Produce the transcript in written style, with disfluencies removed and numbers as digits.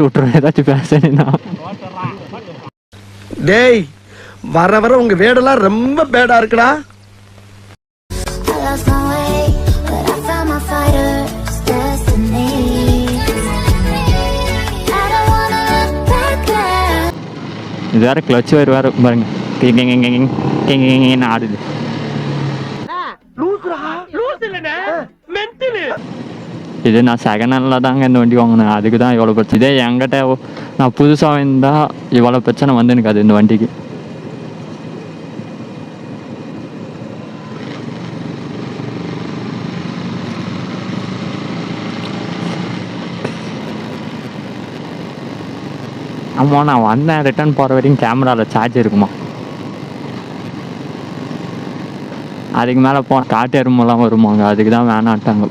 விட்டுரும் ஏதாச்சும் பேசுனா. டேய் வர வர உங்க வேடெல்லாம் ரொம்ப பேடா இருக்குடா. இது வேற கிளச் வேறு வேறு பாருங்க ஆடுது. இது நான் செகண்ட் ஹேண்டில் தாங்க இந்த வண்டி வாங்கினேன், அதுக்கு தான் இவ்வளோ பிரச்சனை. இதே என்கிட்ட நான் புதுசாக இருந்தால் இவ்வளோ பிரச்சனை வந்து எனக்கு அது இந்த வண்டிக்கு. ஆமாம், நான் வந்தேன் ரிட்டர்ன் போகிற வரைக்கும் கேமராவில் சார்ஜ் இருக்குமா, அதுக்கு மேலே காட்டு எறும்பெல்லாம் வருமாங்க, அதுக்கு தான் வேணான்ட்டாங்க.